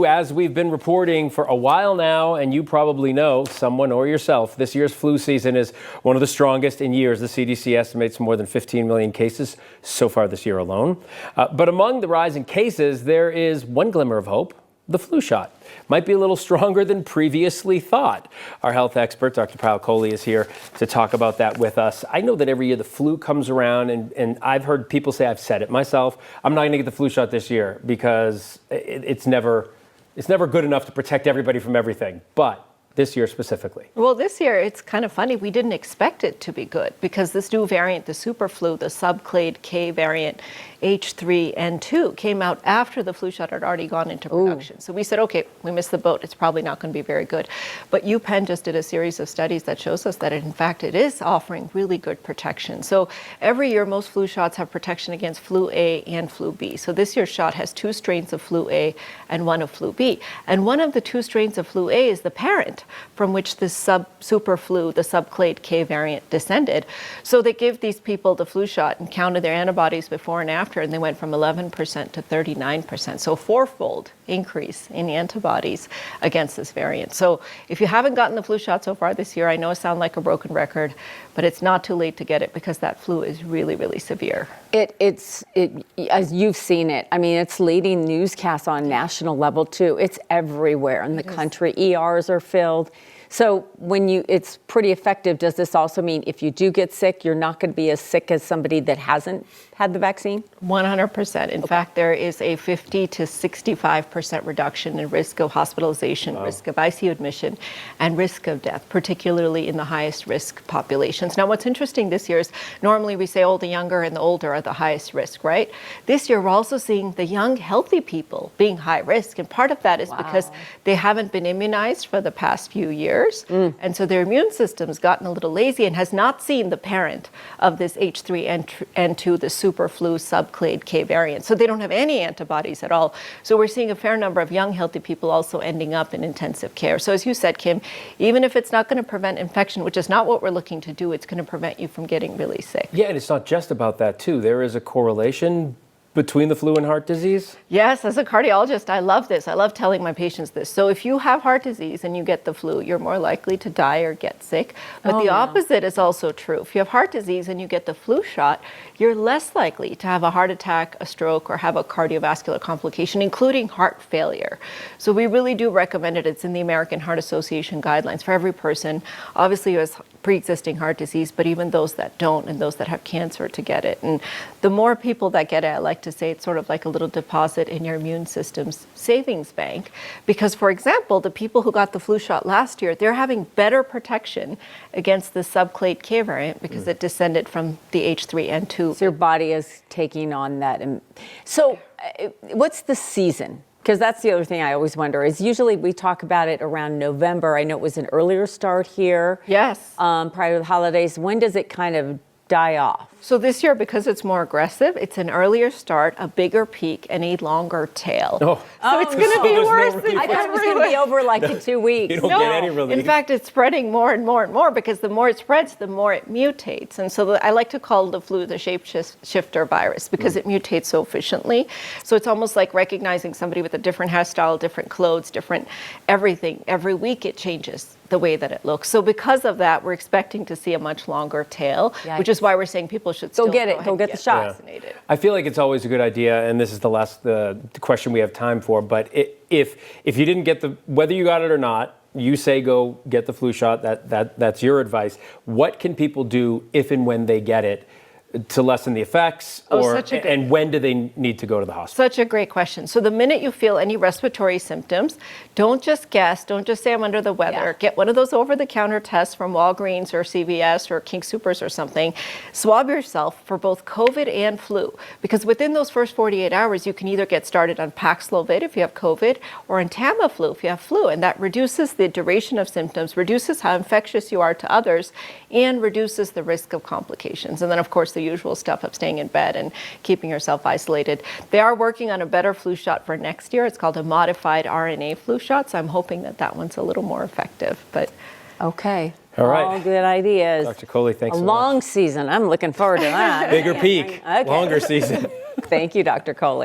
As we've been reporting for a while now, and you probably know, someone or yourself, this year's flu season is one of the strongest in years. The CDC estimates more than 15 million cases so far this year alone. But among the rise in cases, there is one glimmer of hope. The flu shot might be a little stronger than previously thought. Our health expert, Dr. Payal Kohli, is here to talk about that with us. I know that every year the flu comes around, and I've heard people say, I've said it myself, I'm not going to get the flu shot this year because it's never good enough to protect everybody from everything, but this year specifically. Well, this year, it's kind of funny. We didn't expect it to be good because this new variant, the super flu, the subclade K variant, H3N2, came out after the flu shot had already gone into production. So we said, okay, we missed the boat. It's probably not going to be very good. But UPenn just did a series of studies that shows us that, in fact, it is offering really good protection. So every year, most flu shots have protection against flu A and flu B. So this year's shot has 2 strains of flu A and 1 of flu B. And one of the 2 strains of flu A is the parent from which this super flu, the subclade K variant, descended. So they give these people the flu shot and counted their antibodies before and after, and they went from 11% to 39%. So 4-fold increase in the antibodies against this variant. So if you haven't gotten the flu shot so far this year, I know it sounds like a broken record, but it's not too late to get it because that flu is really, really severe. It's as you've seen it, I mean, it's leading newscasts on national level too. It's everywhere in the country. ERs are filled. So it's pretty effective. Does this also mean if you do get sick, you're not going to be as sick as somebody that hasn't had the vaccine? 100%. In fact, there is a 50 to 65% reduction in risk of hospitalization, risk of ICU admission, and risk of death, particularly in the highest risk populations. Now, what's interesting this year is normally we say, oh, the younger and the older are the highest risk, right? This year, we're also seeing the young, healthy people being high risk. And part of that is because they haven't been immunized for the past few years. And so their immune system's gotten a little lazy and has not seen the parent of this H3N2, the super flu subclade K variant. So they don't have any antibodies at all. So we're seeing a fair number of young, healthy people also ending up in intensive care. So as you said, Kim, even if it's not going to prevent infection, which is not what we're looking to do, it's going to prevent you from getting really sick. Yeah, and it's not just about that, too. There is a correlation between the flu and heart disease? Yes, as a cardiologist, I love this. I love telling my patients this. So if you have heart disease and you get the flu, you're more likely to die or get sick. But the opposite is also true. If you have heart disease and you get the flu shot, you're less likely to have a heart attack, a stroke, or have a cardiovascular complication, including heart failure. So we really do recommend it. It's in the American Heart Association guidelines for every person, obviously who has pre-existing heart disease, but even those that don't and those that have cancer to get it. And the more people that get it, I like to say it's sort of like a little deposit in your immune system's savings bank. Because, for example, the people who got the flu shot last year, they're having better protection against the subclade K variant because it descended from the H3N2. So your body is taking on that. So what's the season? Because that's the other thing I always wonder is usually we talk about it around November. I know it was an earlier start here. Yes. Prior to the holidays. When does it kind of die off? So this year, because it's more aggressive, it's an earlier start, a bigger peak, and a longer tail. So it's going to be worse than I thought it was going to be over like in 2 weeks. You don't get any relief. In fact, it's spreading more and more and more because the more it spreads, the more it mutates. And so I like to call the flu the shapeshifter virus because it mutates so efficiently. So it's almost like recognizing somebody with a different hairstyle, different clothes, different everything. Every week it changes the way that it looks. So because of that, we're expecting to see a much longer tail, which is why we're saying people should still go get the shot. Vaccinated. I feel like it's always a good idea, and this is the last the question we have time for, but if you didn't get whether you got it or not, you say go get the flu shot, that's your advice. What can people do if and when they get it to lessen the effects, and when do they need to go to the hospital? Such a great question. So the minute you feel any respiratory symptoms, don't just guess, don't just say I'm under the weather. Get one of those over-the-counter tests from Walgreens or CVS or King Soopers or something. Swab yourself for both COVID and flu, because within those first 48 hours, you can either get started on Paxlovid if you have COVID or on Tamiflu if you have flu, and that reduces the duration of symptoms, reduces how infectious you are to others, and reduces the risk of complications. And then, of course, the usual stuff of staying in bed and keeping yourself isolated. They are working on a better flu shot for next year. It's called a modified RNA flu shot, so I'm hoping that one's a little more effective. But okay. All right. All good ideas. Dr. Kohli, thanks so much. A long season. I'm looking forward to that. Bigger peak, longer season. Thank you, Dr. Kohli.